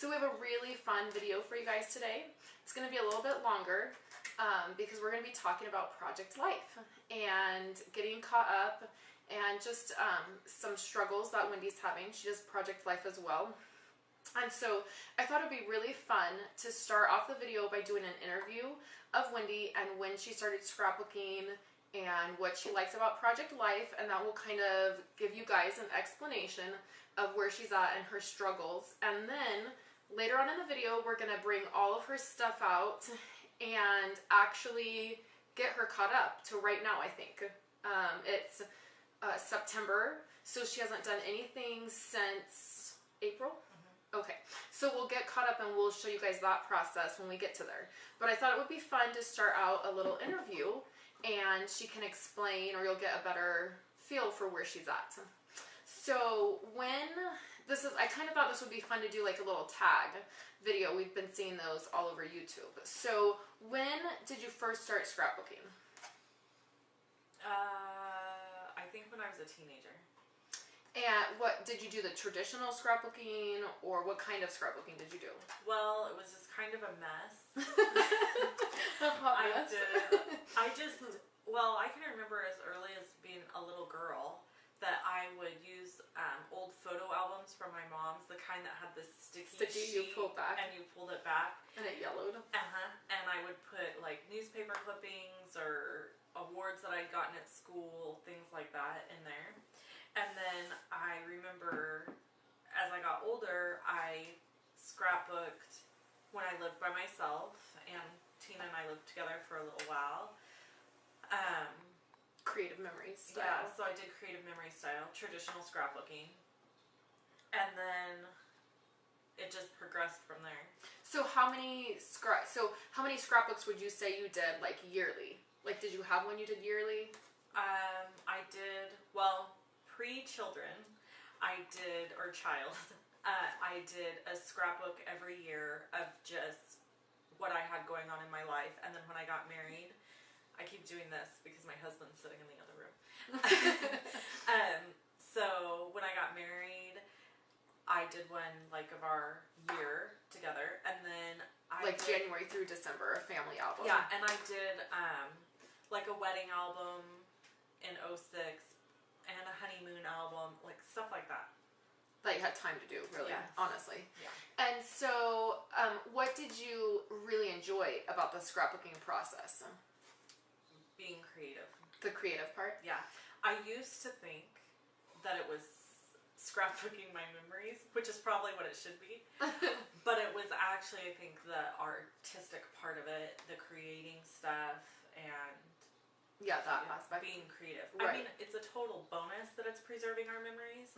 So we have a really fun video for you guys today. It's going to be a little bit longer because we're going to be talking about project life and getting caught up and just some struggles that Wendy's having. She does project life as well. And so I thought it would be really fun to start off the video by doing an interview of Wendy and when she started scrapbooking and what she likes about project life, and that will kind of give you guys an explanation of where she's at and her struggles. And then later on in the video, we're going to bring all of her stuff out and actually get her caught up to right now, I think. It's September, so she hasn't done anything since April. Okay, so we'll get caught up and we'll show you guys that process when we get to there. But I thought it would be fun to start out a little interview and she can explain, or you'll get a better feel for where she's at. So I kind of thought this would be fun to do like a little tag video. We've been seeing those all over YouTube. So when did you first start scrapbooking? I think when I was a teenager. And what did you do, the traditional scrapbooking, or what kind of scrapbooking did you do? Well, it was just kind of a mess. I can remember as early as being a little girl that I would use old photo albums from my mom's, the kind that had this sticky sheet you pulled back. And you pulled it back. And it yellowed. And I would put like newspaper clippings or awards that I'd gotten at school, things like that in there. And then I remember as I got older, I scrapbooked when I lived by myself, and Tina and I lived together for a little while. Creative memories style. Yeah, so I did creative memory style, traditional scrapbooking. And then it just progressed from there. So how many scrapbooks would you say you did like yearly? Like, did you have one you did yearly? I did, well, pre-children, I did a scrapbook every year of just what I had going on in my life. And then when I got married, I keep doing this because my husband's sitting in the other room. So when I got married, I did one like of our year together, and then January through December, a family album. Yeah, and I did like a wedding album in 2006 and a honeymoon album, like stuff like that. That you had time to do, really, yes. Honestly. Yeah. And so, what did you really enjoy about the scrapbooking process? Being creative. The creative part? Yeah. I used to think that it was scrapbooking my memories, which is probably what it should be. But it was actually, I think, the artistic part of it, the creating stuff, and yeah, that aspect. Being creative. Right. I mean, it's a total bonus that it's preserving our memories,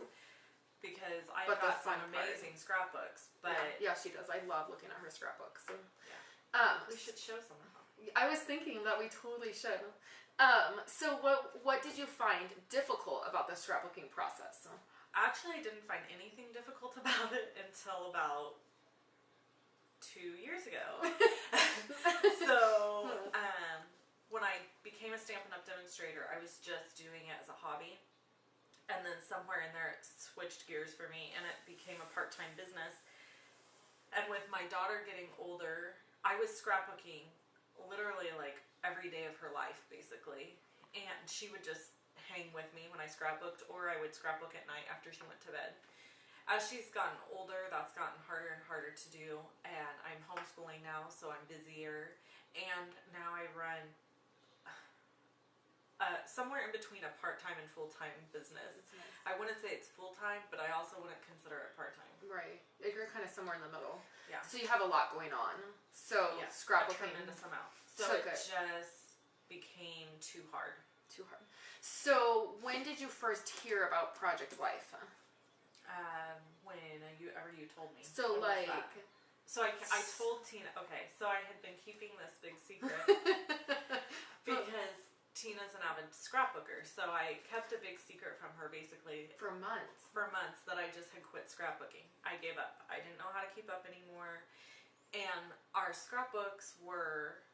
because I've got some amazing scrapbooks. But yeah, she does. I love looking at her scrapbooks. Yeah. We should show some of them. I was thinking that we totally should. So what did you find difficult about the scrapbooking process? Actually, I didn't find anything difficult about it until about 2 years ago. So, when I became a Stampin' Up! Demonstrator, I was just doing it as a hobby. And then somewhere in there it switched gears for me and it became a part-time business. And with my daughter getting older, I was scrapbooking literally like every day of her life, basically. And she would just hang with me when I scrapbooked, or I would scrapbook at night after she went to bed. As she's gotten older, that's gotten harder and harder to do, and I'm homeschooling now, so I'm busier. And now I run somewhere in between a part-time and full-time business. Nice. I wouldn't say it's full-time, but I also wouldn't consider it part-time. Right. You're kind of somewhere in the middle. Yeah. So you have a lot going on. So yeah, scrapbooking. A tremendous amount. So it just became too hard. Too hard. So when did you first hear about Project Life? Whenever you told me. So like... So I told Tina, okay, so I had been keeping this big secret because Tina's an avid scrapbooker, so I kept a big secret from her basically for months. For months, that I just had quit scrapbooking. I gave up. I didn't know how to keep up anymore. And our scrapbooks were,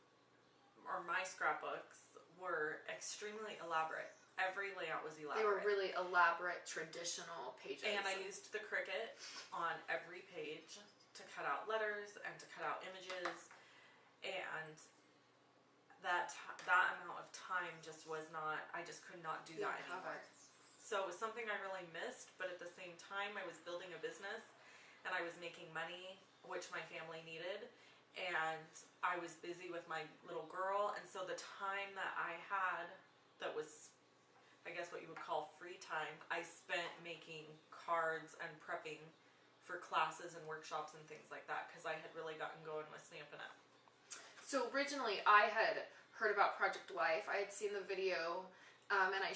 or my scrapbooks were extremely elaborate. Every layout was elaborate. They were really elaborate, traditional pages. And I used the Cricut on every page. to cut out letters and to cut out images, and that amount of time just was not, I just could not do that anymore. So it was something I really missed, but at the same time I was building a business and I was making money, which my family needed, and I was busy with my little girl, and so the time that I had that was, I guess what you would call free time, I spent making cards and prepping for classes and workshops and things like that, because I had really gotten going with Stampin' Up. So originally I had heard about Project Life. I had seen the video, and I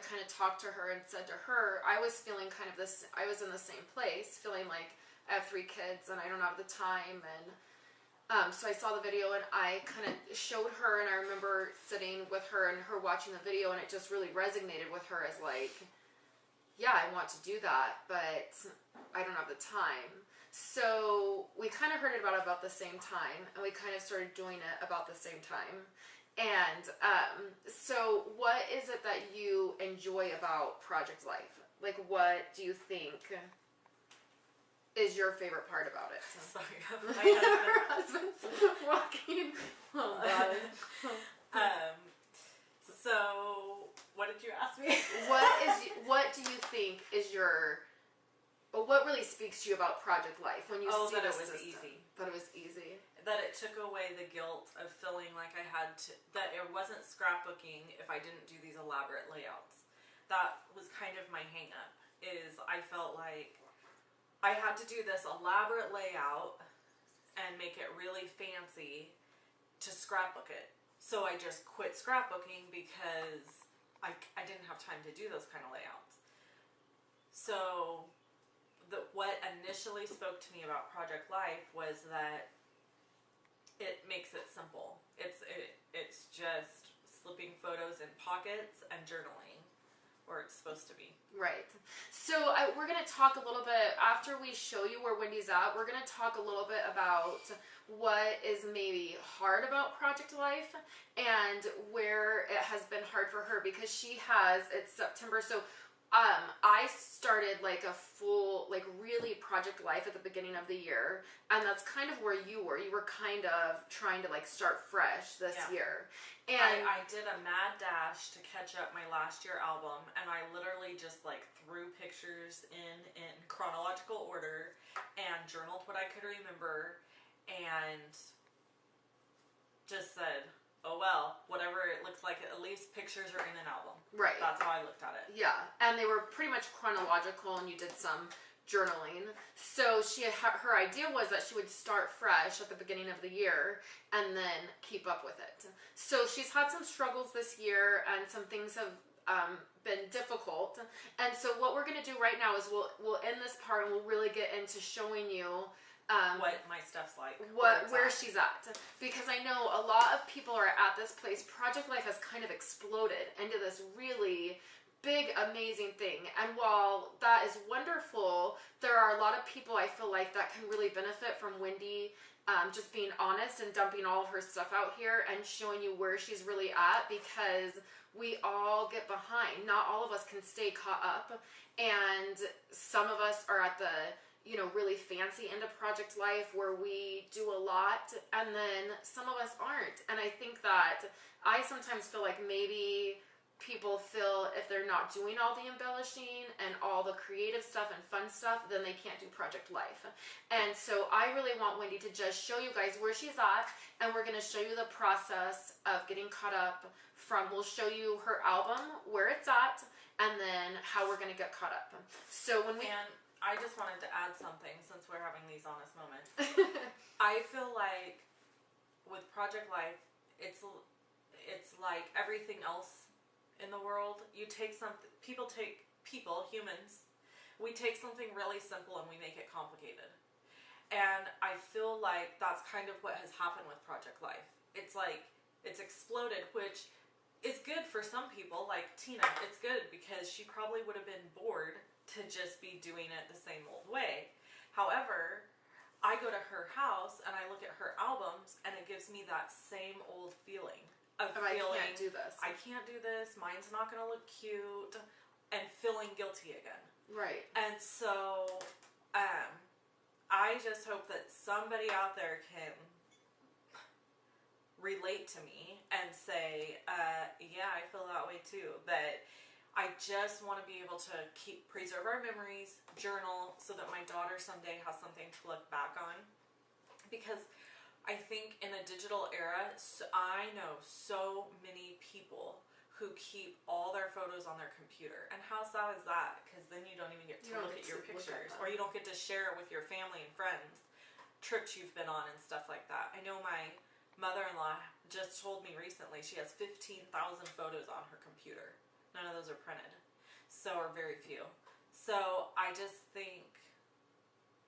kind of talked to her and said to her, I was feeling kind of this, I was in the same place, feeling like I have 3 kids and I don't have the time, and so I saw the video and I kind of showed her, and I remember sitting with her and her watching the video, and it just really resonated with her as like, yeah, I want to do that, but I don't have the time. So we kind of heard about the same time, and we kind of started doing it about the same time. And so what is it that you enjoy about Project Life? Like, what do you think is your favorite part about it? Sorry, my husband's walking. Oh, God. So, what did you ask me? What do you think is your... what really speaks to you about Project Life when you see that the it was system? easy. That it was easy. That it took away the guilt of feeling like I had to, that it wasn't scrapbooking if I didn't do these elaborate layouts. That was kind of my hang up, is I felt like I had to do this elaborate layout and make it really fancy to scrapbook it. So I just quit scrapbooking because I didn't have time to do those kind of layouts. So what initially spoke to me about Project Life was that it makes it simple. It's just slipping photos in pockets and journaling, or it's supposed to be. Right. So we're going to talk a little bit, after we show you where Wendy's at, we're going to talk a little bit about what is maybe hard about Project Life and where it has been hard for her, because it's September, so I started like a full, like really Project Life at the beginning of the year, and that's kind of where you were. You were kind of trying to like start fresh this year. And I did a mad dash to catch up my last year album, and I literally just like threw pictures in chronological order and journaled what I could remember, and just said, oh well, whatever it looks like, at least pictures are in an album. Right. That's how I looked at it. Yeah, and they were pretty much chronological, and you did some journaling. So her idea was that she would start fresh at the beginning of the year and then keep up with it. So she's had some struggles this year, and some things have been difficult. And so what we're going to do right now is we'll end this part, and we'll really get into showing you what my stuff's like, where she's at, because I know a lot of people are at this place. Project Life has kind of exploded into this really big, amazing thing, and while that is wonderful, there are a lot of people I feel like that can really benefit from Wendy just being honest and dumping all of her stuff out here and showing you where she's really at, because we all get behind. Not all of us can stay caught up, and some of us are at the really fancy end of Project Life where we do a lot, and then some of us aren't. And I think that I sometimes feel like maybe people feel if they're not doing all the embellishing and all the creative stuff and fun stuff, then they can't do Project Life. And so I really want Wendy to just show you guys where she's at, and we're going to show you the process of getting caught up we'll show you her album, where it's at, and then how we're going to get caught up. So when we... And I just wanted to add something, since we're having these honest moments. I feel like with Project Life, it's like everything else in the world. You take something, humans, we take something really simple and we make it complicated. And I feel like that's kind of what has happened with Project Life. It's like, it's exploded, which is good for some people, like Tina. It's good because she probably would have been bored to just be doing it the same old way. However, I go to her house and I look at her albums, and it gives me that same old feeling of feeling, I can't do this. I can't do this, mine's not going to look cute, and feeling guilty again. Right. And so, I just hope that somebody out there can relate to me and say, yeah, I feel that way too. That I just want to be able to preserve our memories, journal, so that my daughter someday has something to look back on. Because I think in a digital era, I know so many people who keep all their photos on their computer. And how sad is that? Because then you don't even get to look at your pictures, or you don't get to share it with your family and friends, trips you've been on and stuff like that. I know my mother-in-law just told me recently she has 15,000 photos on her computer. None of those are printed, or very few. So I just think,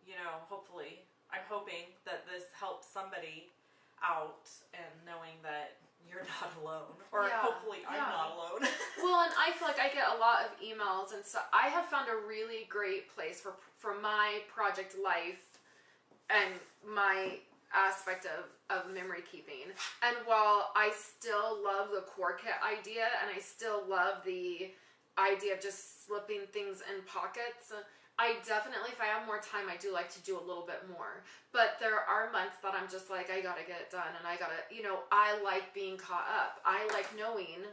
you know, hopefully, I'm hoping that this helps somebody out and knowing that you're not alone, or hopefully I'm not alone. Well, and I feel like I get a lot of emails and stuff. I have found a really great place for my project life and my aspect of memory keeping. And while I still love the core kit idea, and I still love the idea of just slipping things in pockets, I definitely, if I have more time, I do like to do a little bit more. But there are months that I'm just like, I gotta get it done, and I gotta, you know, I like being caught up. I like knowing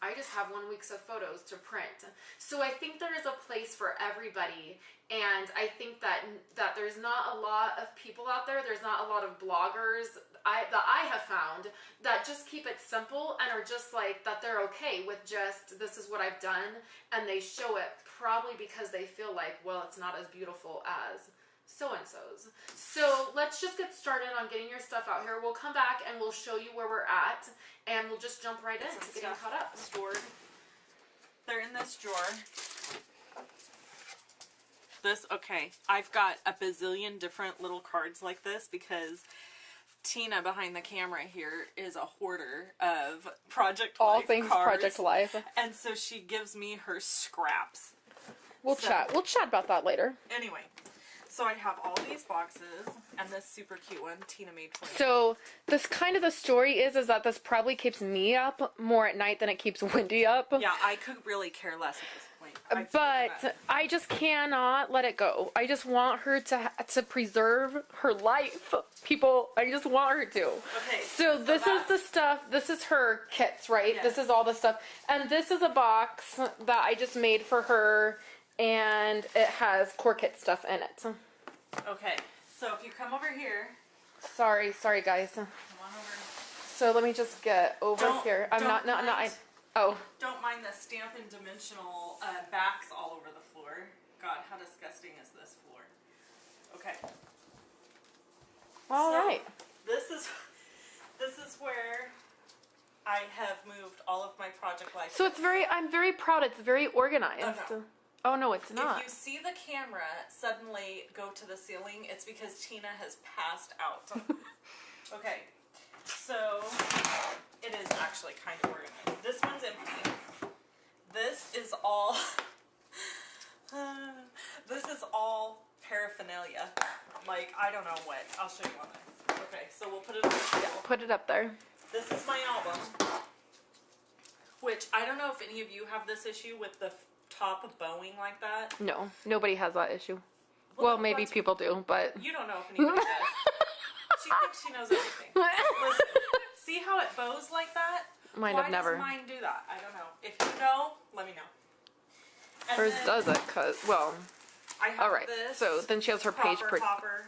I just have 1 week's of photos to print. So I think there is a place for everybody, and I think that there's not a lot of people out there, there's not a lot of bloggers that I have found that just keep it simple and are just like, that they're okay with just, this is what I've done, and they show it probably because they feel like, well, it's not as beautiful as so-and-so's. So let's just get started on getting your stuff out here. We'll come back and we'll show you where we're at, and we'll just jump right in to getting caught up. Stored. They're in this drawer. Okay, I've got a bazillion different little cards like this because Tina behind the camera here is a hoarder of Project Life all things cards. Project Life. And so she gives me her scraps. We'll chat about that later. Anyway, so I have all these boxes and this super cute one Tina made for me. So this kind of the story is that this probably keeps me up more at night than it keeps Wendy up. Yeah, I could really care less at this point. But I just cannot let it go. I just want her to preserve her life. People, I just want her to. Okay. So this is the stuff. This is her kits, right? Yes. This is all the stuff. And this is a box that I just made for her, and it has core kit stuff in it. Okay. So if you come over here. Sorry guys. Come on over. So let me just get over here. I'm not. Oh. Don't mind the Stampin' Dimensional backs all over the floor. God, how disgusting is this floor? Okay. All right. This is where I have moved all of my Project Life. So I'm very proud. It's very organized. Oh no, it's not. If you see the camera suddenly go to the ceiling, it's because Tina has passed out. Okay. So it is actually kind of organized. This one's empty. This is all paraphernalia. Like, I don't know what. I'll show you on this. Okay, so we'll put it up there. Yeah, put it up there. This is my album, which I don't know if any of you have this issue with the top bowing like that. No, nobody has that issue. Well, maybe people do, but you don't know if anybody does. She thinks she knows everything. Listen, see how it bows like that? Mine Why have never. does mine do that? I don't know. If you know, let me know. And Hers then does it, well, I have all right. this So then she has her page hopper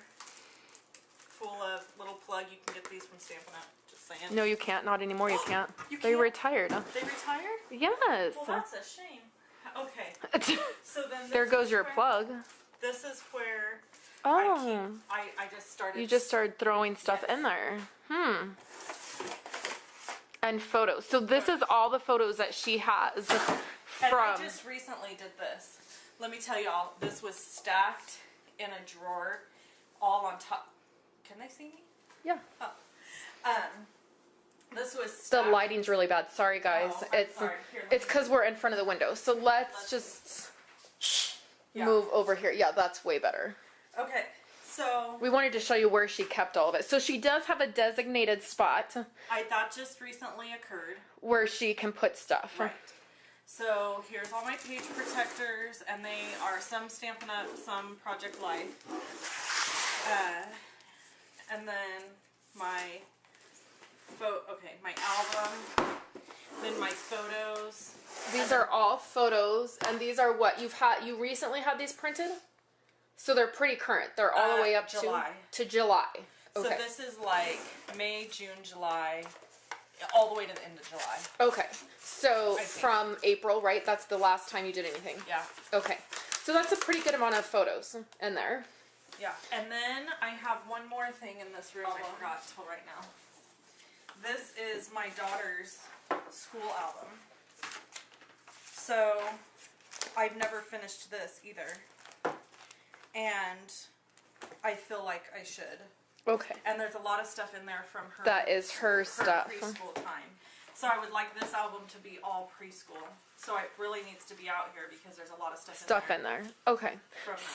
full of little plug. You can get these from Stampin' Up. Just saying. No, you can't. Not anymore. You can't. They can't? retired. They retired? Yes. Well, that's a shame. Okay. So then there goes your plug. This is where Oh. I just started. You just started throwing stuff in there. And photos. So this is all the photos that she has from. And I just recently did this. Let me tell y'all, this was stacked in a drawer, all on top. Can they see me? Yeah. Oh. This was stacked. The lighting's really bad. Sorry, guys. Oh, Sorry. It's because we're in front of the window. So let's just move over here. Yeah, that's way better. Okay, so we wanted to show you where she kept all of it. So she does have a designated spot. That just recently occurred. Where she can put stuff. Right. So here's all my page protectors, and they are some Stampin' Up, some Project Life. And then my my album, then my photos. These are all photos, and these are what you recently had these printed? So they're pretty current. They're all the way up July. to July. Okay. So this is like May, June, July, all the way to the end of July. Okay. So from April, right? That's the last time you did anything. Yeah. Okay. So that's a pretty good amount of photos in there. Yeah. And then I have one more thing in this room I forgot till right now. This is my daughter's school album. So I've never finished this either. And I feel like I should. Okay. And there's a lot of stuff in there from her. That is her stuff. Preschool time. So I would like this album to be all preschool. So it really needs to be out here because there's a lot of stuff in there. Okay.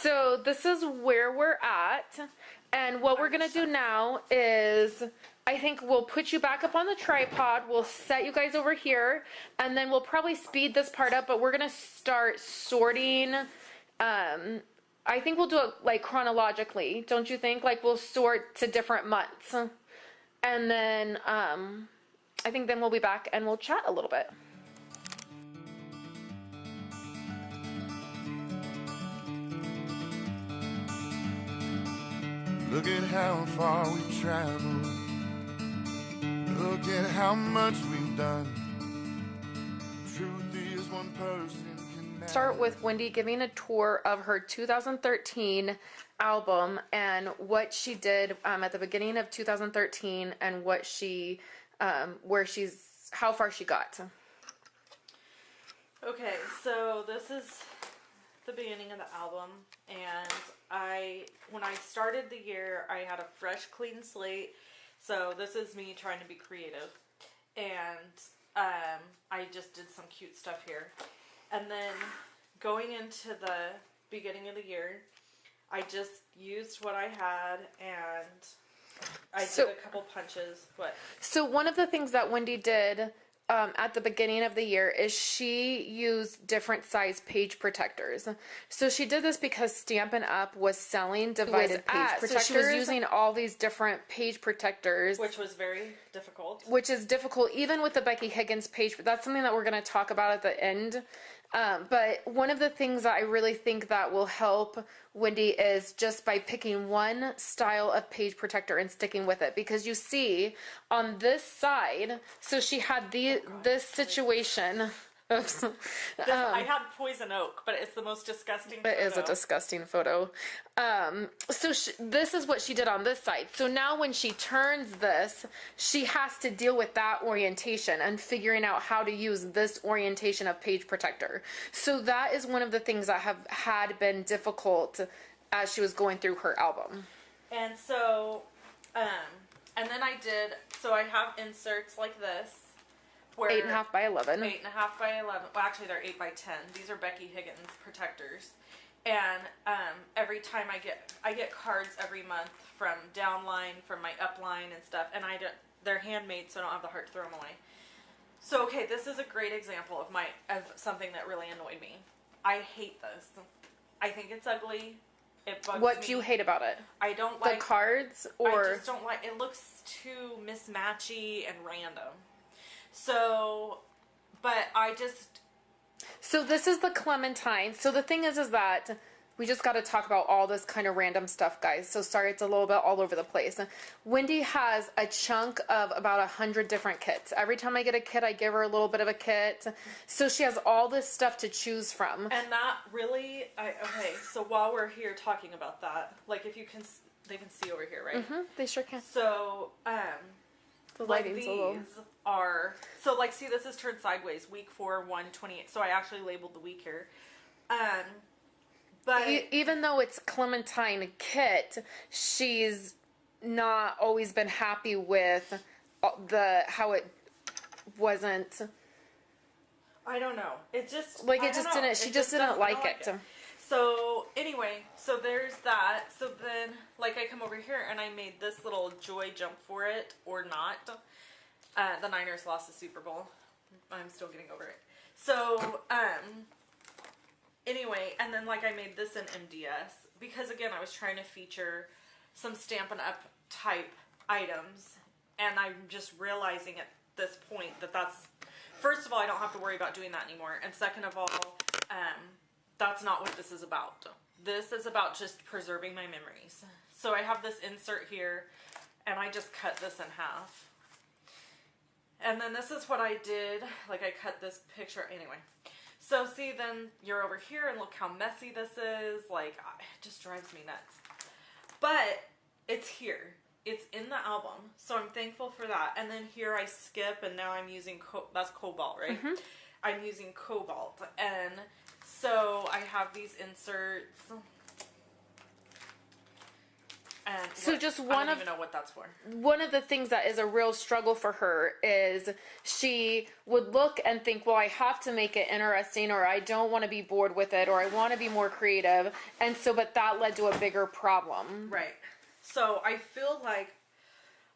So this is where we're at. And what we're going to do now is, I think we'll put you back up on the tripod. We'll set you guys over here. And then we'll probably speed this part up. But we're going to start sorting. I think we'll do it like chronologically. Don't you think? Like we'll sort to different months. And then I think then we'll be back and we'll chat a little bit. Look at how far we've traveled. Look at how much we've done. Truth is one person can Start with Wendy giving a tour of her 2013 album and what she did at the beginning of 2013 and what she, how far she got. Okay, so this is the beginning of the album, and when I started the year, I had a fresh, clean slate, so this is me trying to be creative, and I just did some cute stuff here, and then going into the beginning of the year, I just used what I had, and I did a couple punches. What? So one of the things that Wendy did at the beginning of the year is she used different size page protectors. So she did this because Stampin' Up! Was selling divided page protectors. So she was using all these different page protectors. Which was very difficult. Which is difficult even with the Becky Higgins page. That's something that we're going to talk about at the end. But one of the things that I really think that will help Wendy is just by picking one style of page protector and sticking with it. Because you see on this side, so she had this situation. I had poison oak, but it's the most disgusting photo. It is a disgusting photo. So this is what she did on this side. So now when she turns this, she has to deal with that orientation and figuring out how to use this orientation of page protector. So that is one of the things that had been difficult as she was going through her album. And so, and then so I have inserts like this. 8.5 by 11. 8.5 by 11. Well, actually, they're 8 by 10. These are Becky Higgins protectors. And every time I get cards every month from downline, from my upline and stuff. And they're handmade, so I don't have the heart to throw them away. So, okay, this is a great example of something that really annoyed me. I hate this. I think it's ugly. It bugs me. What do you hate about it? I don't like the cards, or I just don't like. It looks too mismatchy and random. So, but I just... So this is the Clementine. So the thing is that we just got to talk about all this kind of random stuff, guys. So sorry, it's a little bit all over the place. Wendy has a chunk of about 100 different kits. Every time I get a kit, I give her a little bit of a kit. So she has all this stuff to choose from. And that really... okay, so while we're here talking about that, like if you can... They can see over here, right? Mm-hmm, they sure can. So, the like lighting's these a little... are, so like see this is turned sideways, week 4, 1/28, so I actually labeled the week here. But even though it's Clementine kit, she's not always been happy with how it wasn't. I don't know. It just like it just didn't. She just didn't like it. So anyway, so there's that. So then, like I come over here and I made this little joy jump for it or not. The Niners lost the Super Bowl. I'm still getting over it. So, anyway, and then like I made this in MDS because again I was trying to feature some Stampin' Up type items, and I'm just realizing at this point that that's, first of all, I don't have to worry about doing that anymore, and second of all, that's not what this is about. This is about just preserving my memories. So I have this insert here, and I just cut this in half. And then this is what I did, like I cut this picture, anyway. So see, then you're over here, and look how messy this is, like, it just drives me nuts. But it's here. It's in the album, so I'm thankful for that. And then here I skip, and now I'm using, that's cobalt, right? Mm-hmm. I'm using cobalt, and so I have these inserts. And so just I don't even know what that's for. One of the things that is a real struggle for her is she would look and think, well, I have to make it interesting, or I don't want to be bored with it, or I want to be more creative. And so, but that led to a bigger problem. Right. So I feel like,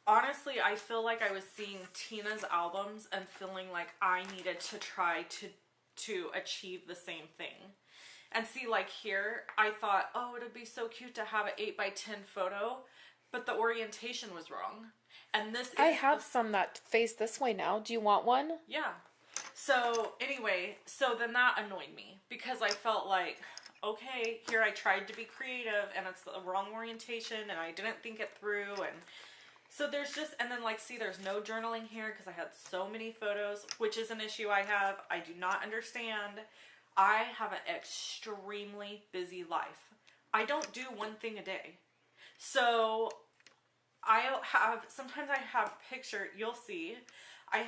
honestly, I feel like I was seeing Tina's albums and feeling like I needed to try to achieve the same thing. And see, like here, I thought, oh, it'd be so cute to have an 8x10 photo, but the orientation was wrong. And this is... I have some that face this way now. Do you want one? Yeah. So, anyway, so then that annoyed me, because I felt like, okay, here I tried to be creative, and it's the wrong orientation, and I didn't think it through, and... So there's just, and then like, see, there's no journaling here, because I had so many photos, which is an issue I have. I do not understand. I have an extremely busy life. I don't do one thing a day. So sometimes I have picture, you'll see, I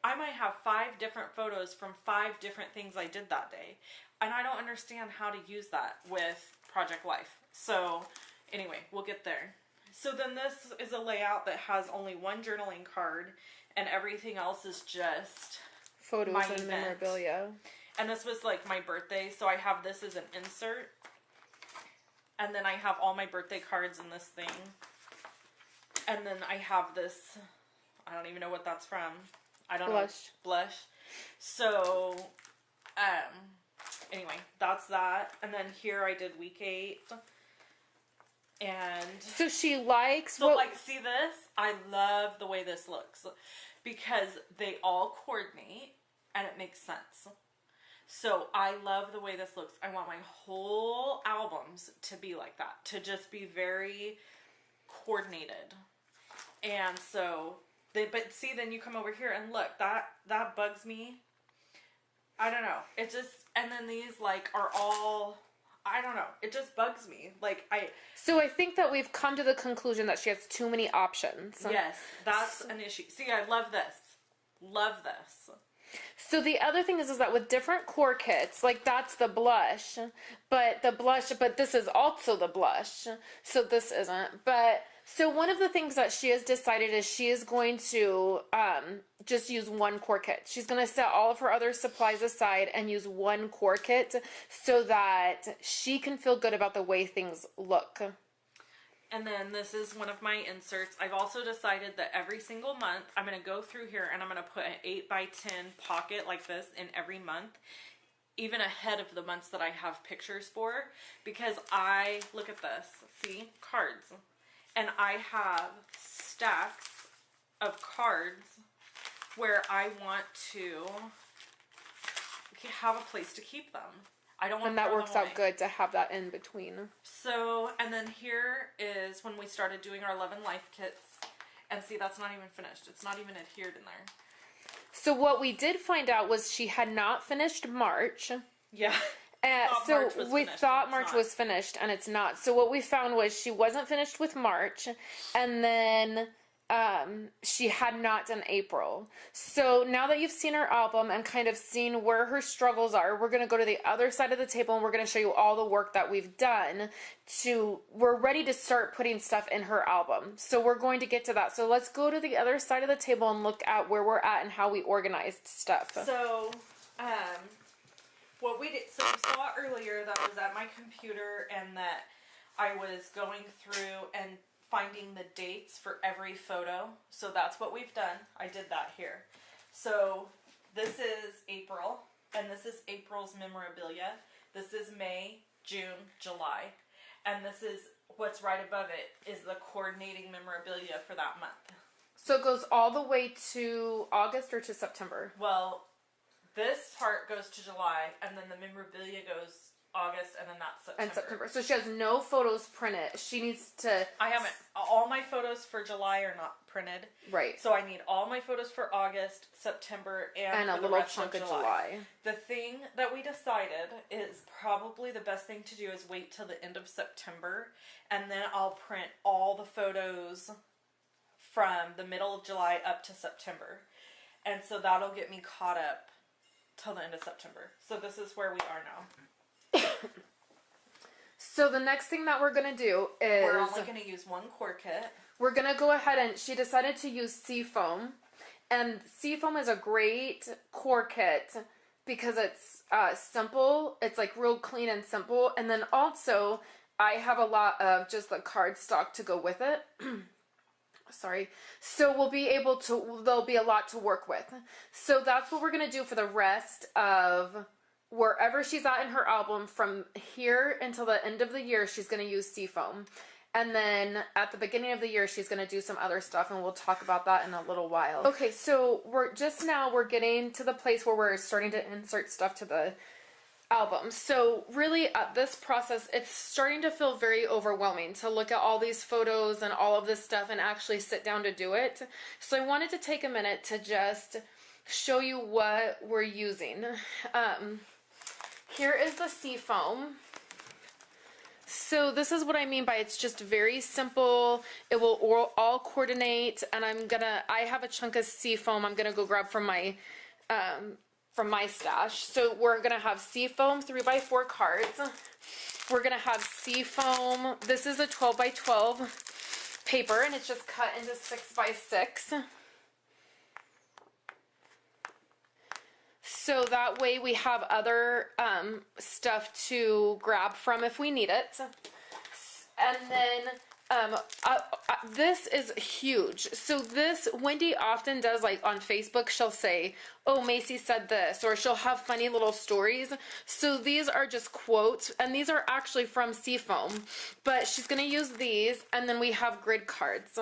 might have 5 different photos from 5 different things I did that day. And I don't understand how to use that with Project Life. So anyway, we'll get there. So then this is a layout that has only one journaling card, and everything else is just photos and memorabilia. And this was like my birthday, so I have this as an insert. And then I have all my birthday cards in this thing. And then I have this, I don't even know what that's from. I don't know. Blush. So, anyway, that's that. And then here I did week 8. And so she likes... So, like, see this? I love the way this looks. Because they all coordinate, and it makes sense. So I love the way this looks. I want my whole albums to be like that, to just be very coordinated. And so, but see, then you come over here and look, that bugs me. I don't know. It just, and then these like are all, I don't know. It just bugs me. So I think that we've come to the conclusion that she has too many options. Yes, that's an issue. See, I love this. Love this. So the other thing is that with different core kits, like that's the blush, but this is also the blush, so this isn't. But so one of the things that she has decided is she is going to just use one core kit. She's going to set all of her other supplies aside and use one core kit so that she can feel good about the way things look. And then this is one of my inserts. I've also decided that every single month, I'm going to go through here and I'm going to put an 8x10 pocket like this in every month, even ahead of the months that I have pictures for, because look at this, see, cards. And I have stacks of cards where I want to have a place to keep them. I don't want and that works out good to have that in between. So, and then here is when we started doing our Love and Life kits. And see, that's not even finished. It's not even adhered in there. So what we did find out was she had not finished March. Yeah. So we thought March was finished, and it's not. So what we found was she wasn't finished with March, and then she had not done April. So now that you've seen her album and kind of seen where her struggles are, we're going to go to the other side of the table and we're going to show you all the work that we've done we're ready to start putting stuff in her album. So we're going to get to that. So let's go to the other side of the table and look at where we're at and how we organized stuff. So, what we did, so you saw earlier that I was at my computer and that I was going through and finding the dates for every photo. So that's what we've done. I did that here. So this is April, and this is April's memorabilia. This is May, June, July. And this is what's right above it is the coordinating memorabilia for that month. So it goes all the way to August or to September? Well, this part goes to July, and then the memorabilia goes August, and then that's September. And September. So she has no photos printed. She needs to... I haven't... All my photos for July are not printed. Right. So I need all my photos for August, September, and a for the little rest chunk of of July. July. The thing that we decided is probably the best thing to do is wait till the end of September, and then I'll print all the photos from the middle of July up to September. And so that'll get me caught up till the end of September. So this is where we are now. So the next thing that we're going to do is... We're only going to use one core kit. We're going to go ahead and... She decided to use Seafoam. And Seafoam is a great core kit because it's simple. It's like real clean and simple. And then also, I have a lot of just the cardstock to go with it. Sorry. So we'll be able to... There'll be a lot to work with. So that's what we're going to do for the rest of... Wherever she's at in her album, from here until the end of the year, she's going to use Seafoam. And then at the beginning of the year, she's going to do some other stuff, and we'll talk about that in a little while. Okay, so we're getting to the place where we're starting to insert stuff to the album. So really, at this process, it's starting to feel very overwhelming to look at all these photos and all of this stuff and actually sit down to do it. So I wanted to take a minute to just show you what we're using. Here is the Seafoam. So this is what I mean by it's just very simple. It will all coordinate, and I have a chunk of Seafoam I'm gonna go grab from my stash. So we're gonna have Seafoam 3x4 cards. We're gonna have Seafoam. This is a 12x12 paper, and it's just cut into 6x6. So that way we have other stuff to grab from if we need it. And then this is huge. So this, Wendy often does, like on Facebook, she'll say, oh, Macy said this, or she'll have funny little stories. So these are just quotes, and these are actually from Seafoam. But she's going to use these, and then we have grid cards.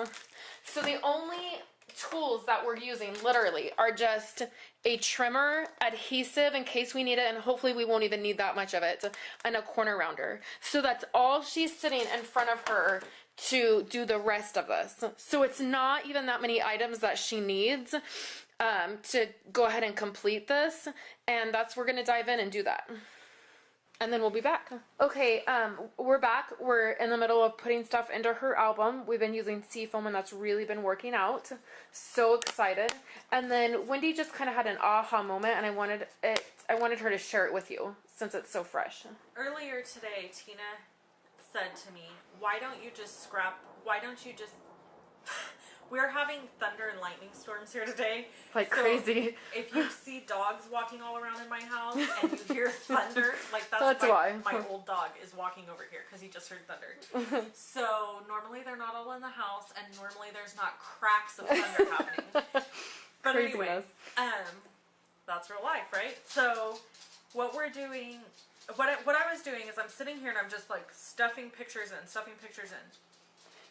So the only tools that we're using literally are just a trimmer, adhesive in case we need it, and hopefully we won't even need that much of it, and a corner rounder. So that's all she's sitting in front of her to do the rest of this. So it's not even that many items that she needs to go ahead and complete this, and that's we're gonna dive in and do that. And then we'll be back. Okay, we're back. We're in the middle of putting stuff into her album. We've been using Seafoam, and that's really been working out. So excited. And then Wendy just kind of had an aha moment, and I wanted her to share it with you since it's so fresh. Earlier today, Tina said to me, why don't you just we're having thunder and lightning storms here today. Like so crazy. If you see dogs walking all around in my house and you hear thunder, like that's why. My old dog is walking over here because he just heard thunder. So normally they're not all in the house, and normally there's not cracks of thunder happening. But anyway, that's real life, right? So what we're doing, what I was doing is I'm sitting here and I'm just like stuffing pictures in.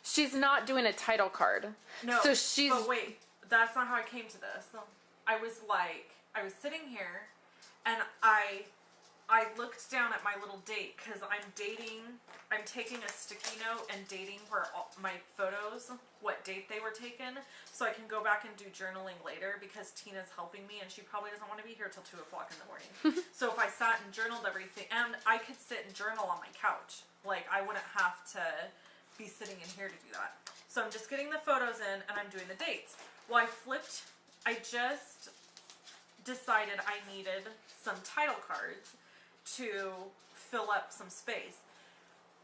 She's not doing a title card. No. So she's... But wait, that's not how I came to this. I was sitting here, and I looked down at my little date, because I'm taking a sticky note and dating where all my photos, what date they were taken, so I can go back and do journaling later, because Tina's helping me, and she probably doesn't want to be here till 2 o'clock in the morning. So if I sat and journaled everything, and I could sit and journal on my couch. Like, I wouldn't have to be sitting in here to do that. So I'm just getting the photos in, and I'm doing the dates. Well, I just decided I needed some title cards to fill up some space.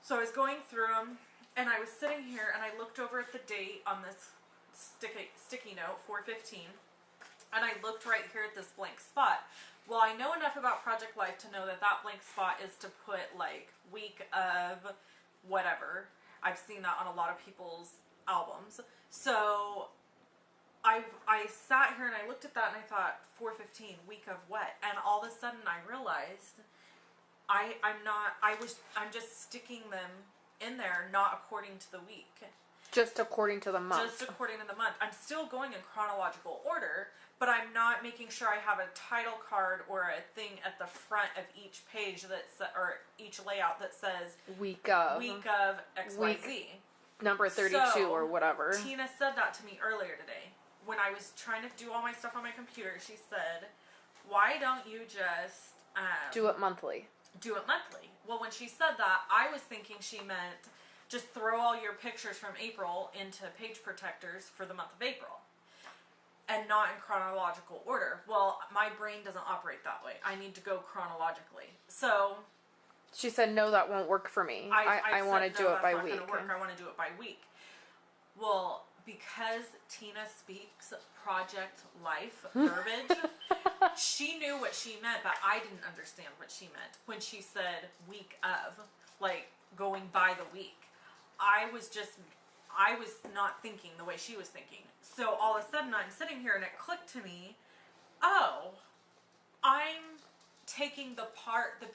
So I was going through them, and I was sitting here, and I looked over at the date on this sticky note, 4/15, and I looked right here at this blank spot. Well, I know enough about Project Life to know that that blank spot is to put, like, week of whatever. I've seen that on a lot of people's albums. So I sat here and I looked at that and I thought, 4/15, week of what? And all of a sudden I realized I'm just sticking them in there, not according to the week. Just according to the month. Just according to the month. I'm still going in chronological order, but I'm not making sure I have a title card or a thing at the front of each page or each layout that says week of XYZ. Number 32 or whatever. Tina said that to me earlier today. When I was trying to do all my stuff on my computer, she said, why don't you just... do it monthly. Do it monthly. Well, when she said that, I was thinking she meant just throw all your pictures from April into page protectors for the month of April. And not in chronological order. Well, my brain doesn't operate that way. I need to go chronologically. So... She said, no, that won't work for me. I want to do it by week. I want to do it by week. Well, because Tina speaks Project Life verbiage, she knew what she meant, but I didn't understand what she meant when she said week of, like going by the week. I was not thinking the way she was thinking. So all of a sudden I'm sitting here and it clicked to me, oh, I'm taking the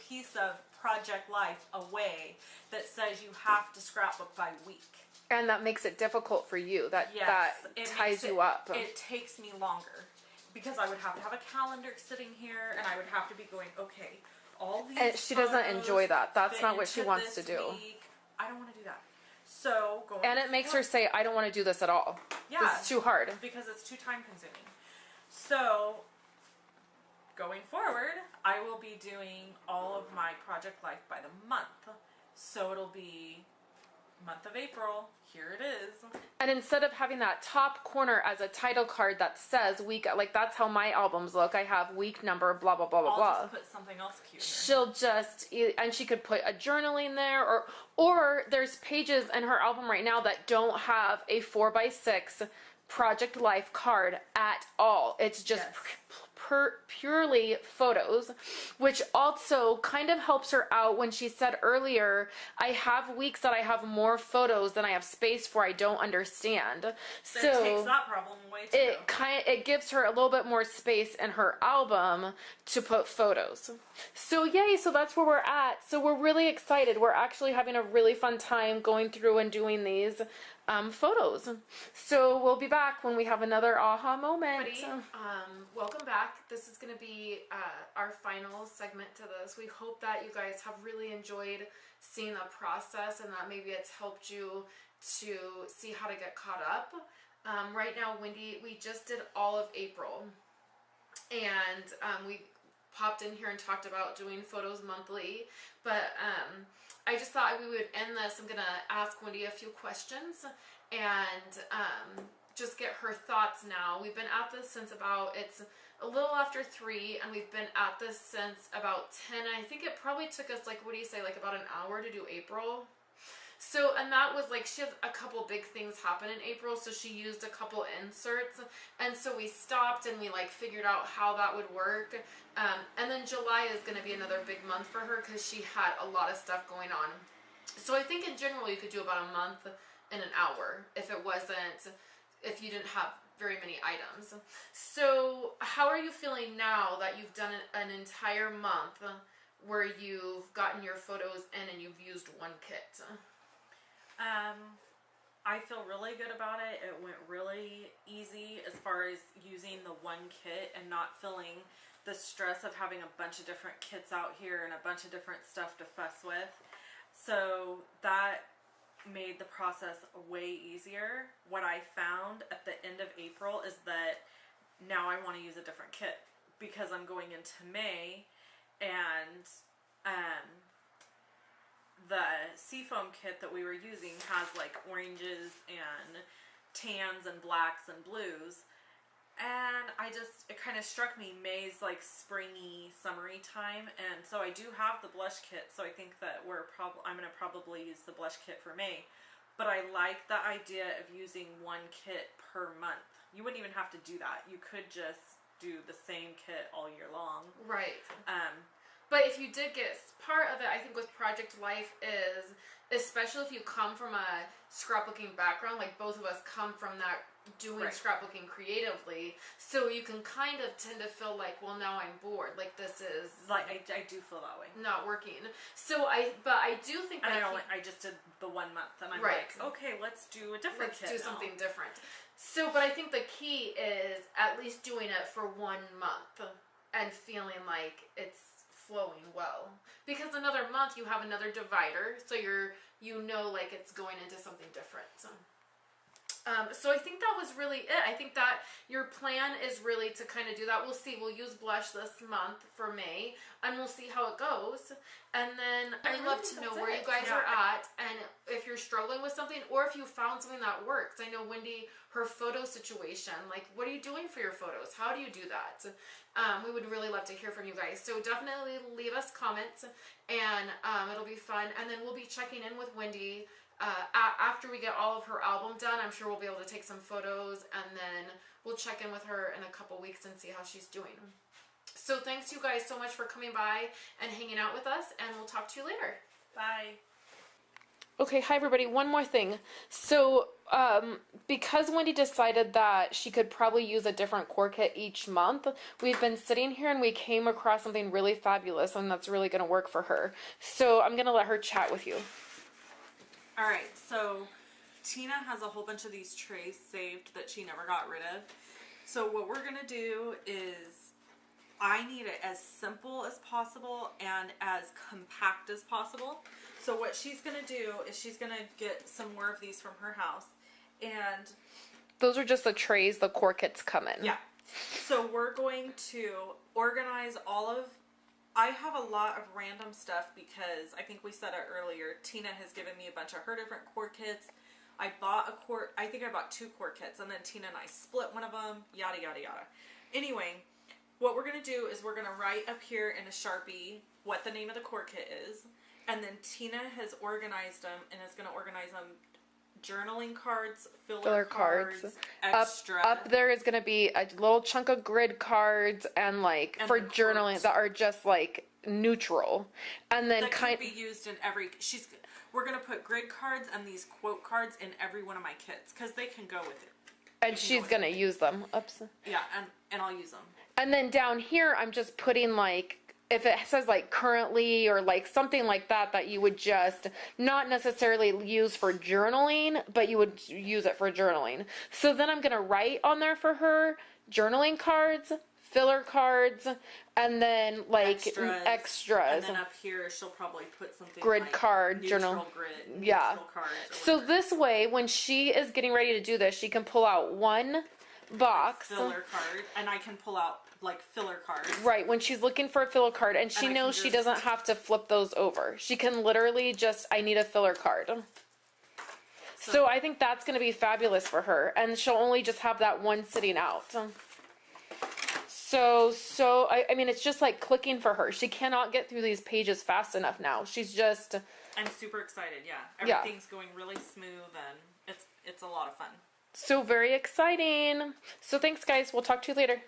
piece of Project Life away that says you have to scrapbook by week. And that makes it difficult for you. That ties you up. It takes me longer because I would have to have a calendar sitting here and I would have to be going, okay, all these And she doesn't enjoy that. That's not what she wants to do. Week. I don't want to do that. So going And it makes her say, I don't want to do this at all. Yeah. This is too hard. Because it's too time consuming. So going forward, I will be doing all of my Project Life by the month. So it'll be month of April, here it is. And instead of having that top corner as a title card that says week, like that's how my albums look. I have week number, blah, blah, blah, blah, blah. I'll just put something else cute. She'll just, and she could put a journaling there, or there's pages in her album right now that don't have a 4x6 Project Life card at all. It's just purely photos, which also kind of helps her out when she said earlier, I have weeks that I have more photos than I have space for. I don't understand. So it takes that problem away too. It gives her a little bit more space in her album to put photos. So yay, so that's where we're at. So we're really excited. We're actually having a really fun time going through and doing these photos. So we'll be back when we have another aha moment. Welcome back. This is going to be our final segment to this. We hope that you guys have really enjoyed seeing the process and that maybe it's helped you to see how to get caught up. Right now, Wendy, we just did all of April and we popped in here and talked about doing photos monthly, but I just thought we would end this. I'm going to ask Wendy a few questions and just get her thoughts now. We've been at this since it's a little after 3, and we've been at this since about 10. And I think it probably took us, like, what do you say, like about an hour to do April? So, and that was like, she had a couple big things happen in April, so she used a couple inserts, and so we stopped and we like figured out how that would work. And then July is going to be another big month for her because she had a lot of stuff going on. So I think in general you could do about a month in an hour if you didn't have very many items. So how are you feeling now that you've done an entire month where you've gotten your photos in and you've used one kit? I feel really good about it. It went really easy as far as using the one kit and not feeling the stress of having a bunch of different kits out here and a bunch of different stuff to fuss with. So that made the process way easier. What I found at the end of April is that now I want to use a different kit because I'm going into May, and the seafoam kit that we were using has like oranges and tans and blacks and blues, and it kind of struck me May's like springy summery time, and so I do have the blush kit, so I think that I'm going to probably use the blush kit for May. But I like the idea of using one kit per month. You wouldn't even have to do that. You could just do the same kit all year long. Right. But if you did get part of it, I think with Project Life is, especially if you come from a scrapbooking background, like both of us come from that, doing Right. scrapbooking creatively, so you can kind of tend to feel like, well, now I'm bored, like this is Like I do feel that way. not working. So I do think And that I just did the 1 month, and I'm Right. like, okay, let's do a different let's kit do now. something different. So, but I think the key is at least doing it for 1 month and feeling like it's flowing well, because another month you have another divider, so you know like it's going into something different. So I think that was really it. I think that your plan is really to kind of do that. We'll see. We'll use blush this month for May, and we'll see how it goes. And then I'd love to know where you guys are at, and if you're struggling with something, or if you found something that works. I know Wendy, her photo situation, like, what are you doing for your photos? How do you do that? We would really love to hear from you guys. So definitely leave us comments, and it'll be fun. And then we'll be checking in with Wendy after we get all of her album done. I'm sure we'll be able to take some photos, and then we'll check in with her in a couple weeks and see how she's doing. So thanks you guys so much for coming by and hanging out with us, and we'll talk to you later. Bye. Okay, hi everybody. One more thing. So, because Wendy decided that she could probably use a different core kit each month, we've been sitting here and we came across something really fabulous, and that's really going to work for her. So I'm going to let her chat with you. Alright, so Tina has a whole bunch of these trays saved that she never got rid of. So what we're going to do is, I need it as simple as possible and as compact as possible. So what she's going to do is she's going to get some more of these from her house. And those are just the trays the core kits come in. yeah. So we're going to organize all of, I have a lot of random stuff because I think we said it earlier. Tina has given me a bunch of her different core kits. I think I bought 2 core kits, and then Tina and I split one of them, yada, yada, yada. Anyway, what we're going to do is we're going to write up here in a Sharpie what the name of the core kit is. And then Tina has organized them and is going to organize them: journaling cards, filler cards, extra. Up there is going to be a little chunk of grid cards and for journaling that are just like neutral. And then that could be used in every, we're going to put grid cards and these quote cards in every one of my kits because they can go with it. And she's going to use them. Oops. Yeah, and I'll use them. And then down here, I'm just putting if it says currently or something like that you would just not necessarily use for journaling, but you would use it for journaling. So then I'm going to write on there for her journaling cards, filler cards, and then extras. And then up here she'll probably put something grid card, neutral journal. Grid, yeah. Cards so this way, when she is getting ready to do this, she can pull out one box. Filler card, and I can pull out filler cards. Right, when she's looking for a filler card, and she knows she doesn't have to flip those over. She can literally just, I need a filler card. So I think that's going to be fabulous for her, and she'll only just have that one sitting out. So I mean, it's just like clicking for her. She cannot get through these pages fast enough now. She's just... I'm super excited, yeah. Everything's going really smooth, and it's a lot of fun. So very exciting. So thanks, guys. We'll talk to you later.